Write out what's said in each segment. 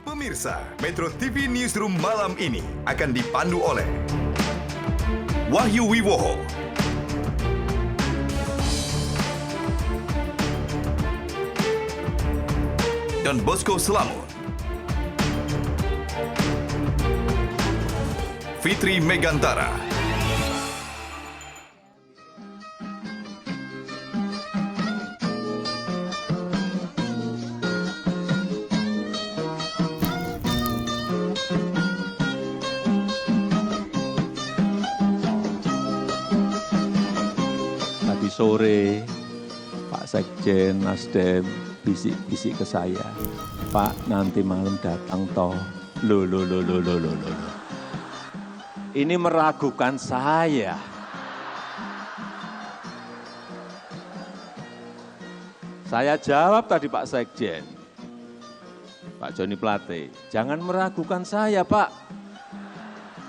Pemirsa, Metro TV Newsroom malam ini akan dipandu oleh Wahyu Wiwoho, Don Bosco Selamun, Fitri Megantara, Tadi sore Pak Sekjen Nasdem bisik-bisik ke saya, Pak nanti malam datang toh. Loh. Ini meragukan saya. Saya jawab tadi Pak Sekjen, Pak Joni Plate, jangan meragukan saya Pak.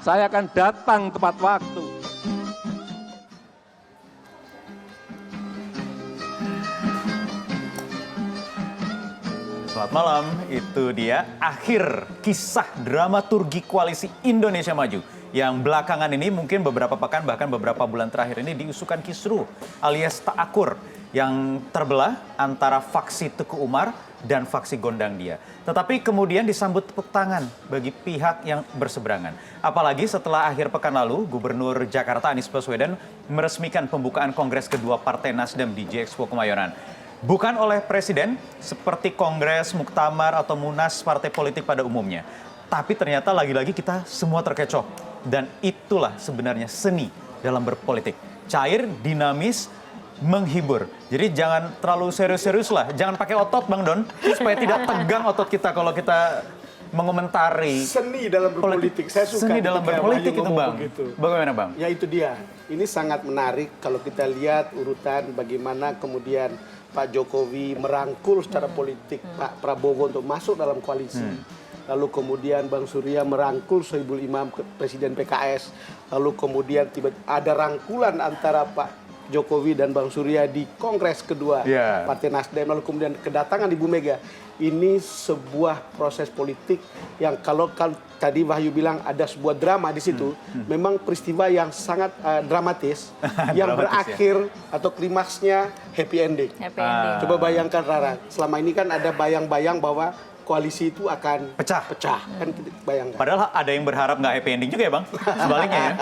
Saya akan datang tepat waktu. Selamat malam, itu dia akhir kisah dramaturgi Koalisi Indonesia Maju. Yang belakangan ini mungkin beberapa pekan bahkan beberapa bulan terakhir ini diisukan kisruh alias tak akur yang terbelah antara faksi Teguh Umar dan faksi Gondang Dia. Tetapi kemudian disambut tepuk tangan bagi pihak yang berseberangan. Apalagi setelah akhir pekan lalu, Gubernur Jakarta Anies Baswedan meresmikan pembukaan Kongres kedua Partai Nasdem di J-Expo Kemayoran. Bukan oleh Presiden seperti Kongres, Muktamar, atau Munas partai politik pada umumnya. Tapi ternyata lagi-lagi kita semua terkecoh. Dan itulah sebenarnya seni dalam berpolitik. Cair, dinamis, menghibur. Jadi jangan terlalu serius-serius lah. Jangan pakai otot Bang Don, supaya tidak tegang otot kita kalau kita mengomentari. Seni dalam berpolitik, saya suka. Seni dalam berpolitik itu Bang. Begitu. Bagaimana Bang? Ya itu dia. Ini sangat menarik kalau kita lihat urutan bagaimana kemudian Pak Jokowi merangkul secara politik Pak Prabowo untuk masuk dalam koalisi. Lalu kemudian Bang Surya merangkul Sohibul Imam Presiden PKS. Lalu kemudian ada rangkulan antara Pak Jokowi dan Bang Surya di Kongres kedua Partai Nasdem. Lalu kemudian kedatangan Ibu Mega. Ini sebuah proses politik yang kalau tadi Wahyu bilang ada sebuah drama di situ, memang peristiwa yang sangat dramatis, yang berakhir atau klimaksnya happy ending. Coba bayangkan Rara, selama ini kan ada bayang-bayang bahwa koalisi itu akan pecah. Kan kita bayangkan. Padahal ada yang berharap nggak happy ending juga ya Bang, sebaliknya ya.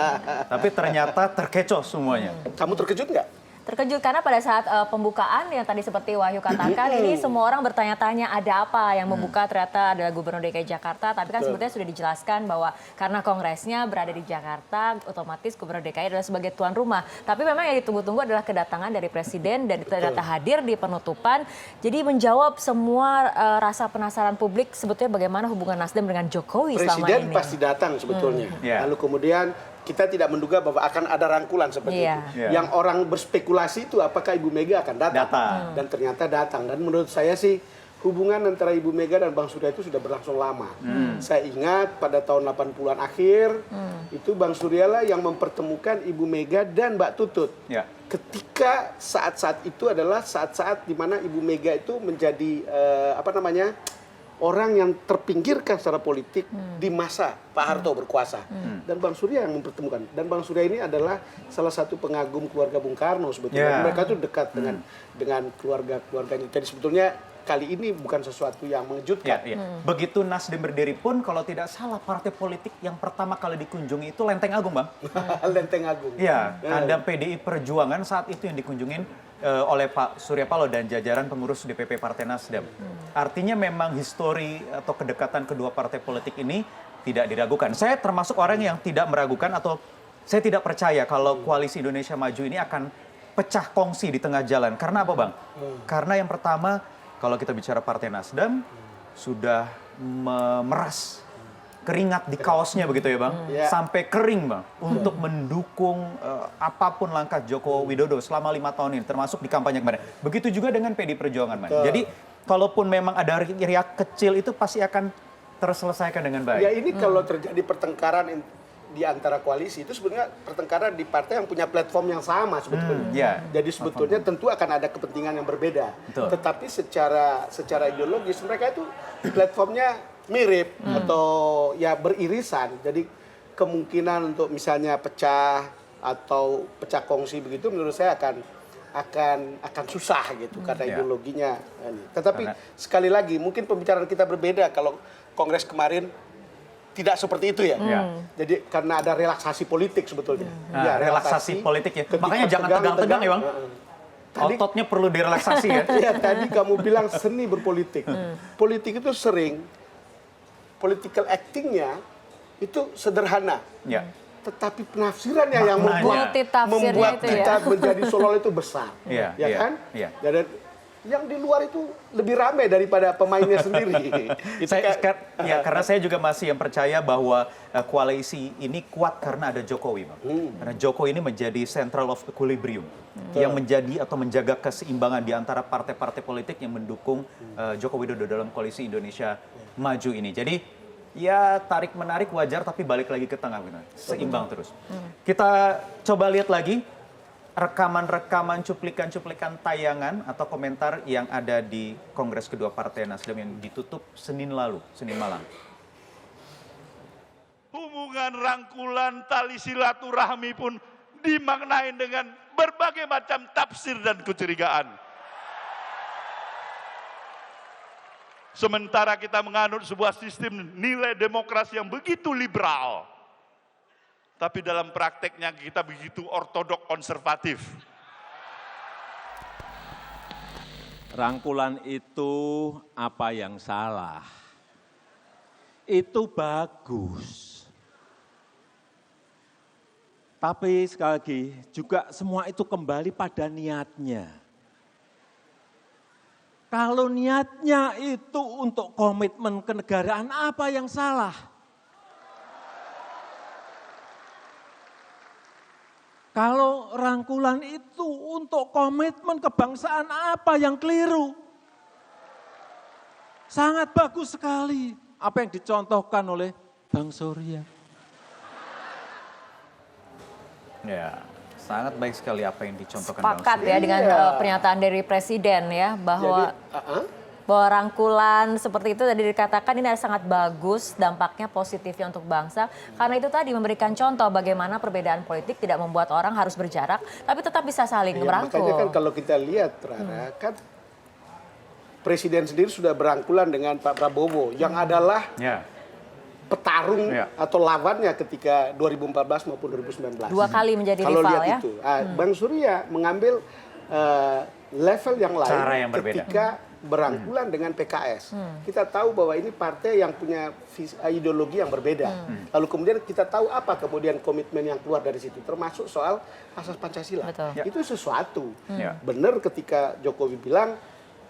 Tapi ternyata terkecoh semuanya. Kamu terkejut nggak? Terkejut karena pada saat pembukaan yang tadi seperti Wahyu katakan ini semua orang bertanya-tanya ada apa yang membuka ternyata adalah Gubernur DKI Jakarta, tapi kan sebetulnya sudah dijelaskan bahwa karena kongresnya berada di Jakarta otomatis Gubernur DKI adalah sebagai tuan rumah. Tapi memang yang ditunggu-tunggu adalah kedatangan dari Presiden dan ternyata hadir di penutupan. Jadi menjawab semua rasa penasaran publik sebetulnya bagaimana hubungan Nasdem dengan Jokowi selama ini. Presiden pasti datang sebetulnya. Lalu kemudian kita tidak menduga bahwa akan ada rangkulan seperti itu. Yang orang berspekulasi itu apakah Ibu Mega akan datang. Dan ternyata datang. Dan menurut saya sih hubungan antara Ibu Mega dan Bang Surya itu sudah berlangsung lama. Saya ingat pada tahun 80-an akhir, itu Bang Surya lah yang mempertemukan Ibu Mega dan Mbak Tutut. Ketika saat-saat itu adalah saat-saat di mana Ibu Mega itu menjadi orang yang terpinggirkan secara politik di masa Pak Harto berkuasa. Dan Bang Surya yang mempertemukan. Dan Bang Surya ini adalah salah satu pengagum keluarga Bung Karno sebetulnya. Mereka tuh dekat dengan keluarga-keluarganya. Jadi sebetulnya kali ini bukan sesuatu yang mengejutkan. Begitu Nasdem berdiri pun kalau tidak salah partai politik yang pertama kali dikunjungi itu Lenteng Agung Bang. Lenteng Agung. Iya, kandang PDI Perjuangan saat itu yang dikunjungin oleh Pak Surya Paloh dan jajaran pengurus DPP Partai Nasdem. Artinya memang histori atau kedekatan kedua partai politik ini tidak diragukan. Saya termasuk orang yang tidak meragukan atau saya tidak percaya kalau Koalisi Indonesia Maju ini akan pecah kongsi di tengah jalan. Karena apa Bang? Karena yang pertama kalau kita bicara Partai Nasdem sudah memeras keringat di kaosnya begitu ya Bang, sampai kering Bang, untuk mendukung apapun langkah Joko Widodo selama 5 tahun ini, termasuk di kampanye kemarin. Begitu juga dengan PDI Perjuangan Bang. Jadi kalaupun memang ada riak kecil itu pasti akan terselesaikan dengan baik. Ya ini kalau terjadi pertengkaran di antara koalisi itu sebenarnya pertengkaran di partai yang punya platform yang sama sebetulnya. Jadi sebetulnya tentu akan ada kepentingan yang berbeda. Tetapi secara ideologis mereka itu platformnya mirip atau ya beririsan. Jadi kemungkinan untuk misalnya pecah atau pecah kongsi begitu menurut saya akan susah gitu karena ideologinya. Tetapi sekali lagi mungkin pembicaraan kita berbeda kalau Kongres kemarin tidak seperti itu ya. Jadi karena ada relaksasi politik sebetulnya. Ya, relaksasi politik ya. Makanya jangan tegang-tegang ya Bang. Ototnya perlu direlaksasi ya. Iya, tadi kamu bilang seni berpolitik. Politik itu sering political actingnya itu sederhana. Ya. Tetapi penafsirannya yang Maknanya. membuat itu ya. kita menjadi seolah itu besar. Iya, Ya iya, kan? iya. Dan yang di luar itu lebih ramai daripada pemainnya sendiri. Karena saya juga masih yang percaya bahwa koalisi ini kuat karena ada Jokowi, Bang. Karena Jokowi ini menjadi central of equilibrium yang menjadi atau menjaga keseimbangan di antara partai-partai politik yang mendukung Joko Widodo dalam koalisi Indonesia Maju ini. Jadi ya tarik menarik wajar tapi balik lagi ke tengah, benar. Seimbang terus. Kita coba lihat lagi rekaman-rekaman, cuplikan-cuplikan tayangan atau komentar yang ada di Kongres kedua Partai Nasdem yang ditutup Senin lalu, Senin malam. Hubungan rangkulan tali silaturahmi pun dimaknai dengan berbagai macam tafsir dan kecurigaan. Sementara kita menganut sebuah sistem nilai demokrasi yang begitu liberal. Tapi dalam prakteknya kita begitu ortodok konservatif. Rangkulan itu apa yang salah? Itu bagus. Tapi sekali lagi juga semua itu kembali pada niatnya. Kalau niatnya itu untuk komitmen kenegaraan, apa yang salah? Kalau rangkulan itu untuk komitmen kebangsaan, apa yang keliru? Sangat bagus sekali apa yang dicontohkan oleh Bang Surya. Ya, sangat baik sekali apa yang dicontohkan Bang Sepakat Surya. ya dengan pernyataan dari Presiden ya bahwa bahwa rangkulan seperti itu tadi dikatakan ini sangat bagus dampaknya positifnya untuk bangsa karena itu tadi memberikan contoh bagaimana perbedaan politik tidak membuat orang harus berjarak tapi tetap bisa saling merangkul. Makanya kan kalau kita lihat Rara, kan Presiden sendiri sudah berangkulan dengan Pak Prabowo yang adalah petarung atau lawannya ketika 2014 maupun 2019. 2 kali menjadi kalau rival lihat ya. itu, Bang Surya mengambil level yang lain Cara yang berbeda. ketika berangkulan dengan PKS. Kita tahu bahwa ini partai yang punya ideologi yang berbeda. Lalu kemudian kita tahu apa kemudian komitmen yang keluar dari situ, termasuk soal asas Pancasila. Betul. Itu sesuatu. Benar ketika Jokowi bilang,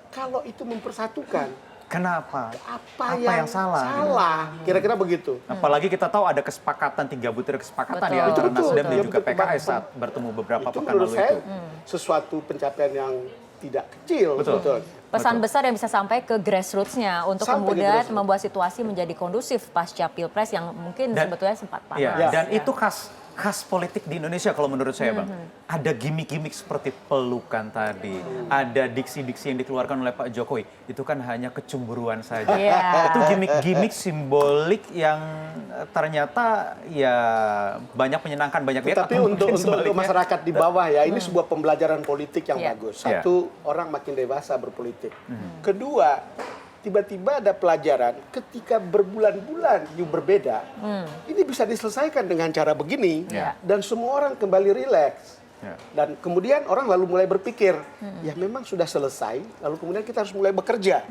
kalau itu mempersatukan, Kenapa? apa yang salah? Kira-kira begitu. Apalagi kita tahu ada kesepakatan 3 butir kesepakatan Betul. ya antara Betul, Nasdem dan betul. juga PKS saat bertemu beberapa Itu pekan menurut lalu saya itu. sesuatu pencapaian yang tidak kecil. Betul. Pesan besar yang bisa sampai ke grassroots-nya untuk Sampai ke kemudian grassroots. membuat situasi menjadi kondusif pasca Pilpres yang mungkin sebetulnya sempat panas. Iya, dan itu khas politik di Indonesia kalau menurut saya Bang. Ada gimmick-gimmick seperti pelukan tadi, ada diksi-diksi yang dikeluarkan oleh Pak Jokowi. Itu kan hanya kecemburuan saja. Iya. Itu gimmick-gimmick simbolik yang ternyata ya banyak menyenangkan banyak pihak. Tapi atau untuk mungkin sebaliknya. masyarakat di bawah ya, ini sebuah pembelajaran politik yang Iya. bagus. Satu, orang makin dewasa berpolitik. Kedua, tiba-tiba ada pelajaran ketika berbulan-bulan you berbeda, ini bisa diselesaikan dengan cara begini, Ya. dan semua orang kembali rileks. Ya. Dan kemudian orang lalu mulai berpikir, ya memang sudah selesai, lalu kemudian kita harus mulai bekerja.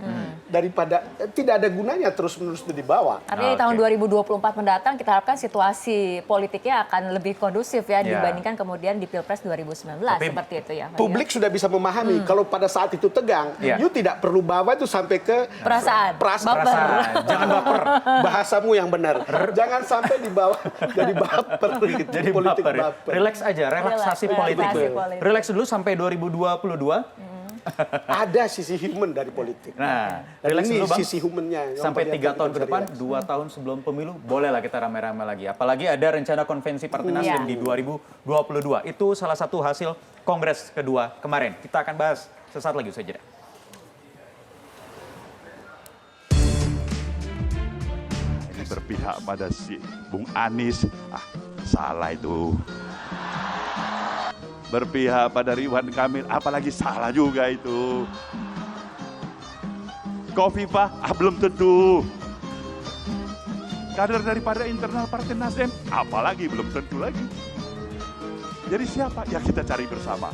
Daripada tidak ada gunanya terus-menerus itu dibawa. Artinya di tahun 2024 mendatang kita harapkan situasi politiknya akan lebih kondusif ya dibandingkan kemudian di Pilpres 2019 seperti itu ya. Pak, Publik sudah bisa memahami kalau pada saat itu tegang, you tidak perlu bawa itu sampai ke Perasaan. Perasaan. Jangan baper. Bahasamu yang benar. Jangan sampai dibawa jadi baper gitu. Jadi politik baper. Ya. baper. Relax aja, relaksasi politik. politik. Relax dulu sampai 2022. Ada sisi human dari politik. Nah, Dan relax ini dulu Bang. sisi humannya. yang Sampai banyak 3 kita tahun ke bisa depan, relax. 2 tahun sebelum pemilu, bolehlah kita rame-rame lagi. Apalagi ada rencana konvensi Partai Nasdem di 2022. Itu salah satu hasil Kongres kedua kemarin. Kita akan bahas sesaat lagi usai jeda. berpihak pada si Bung Anies, salah itu. Berpihak pada Ridwan Kamil, apalagi salah juga itu. Khofifah, belum tentu. Kader daripada internal Partai Nasdem, apalagi belum tentu lagi. Jadi siapa? Ya kita cari bersama.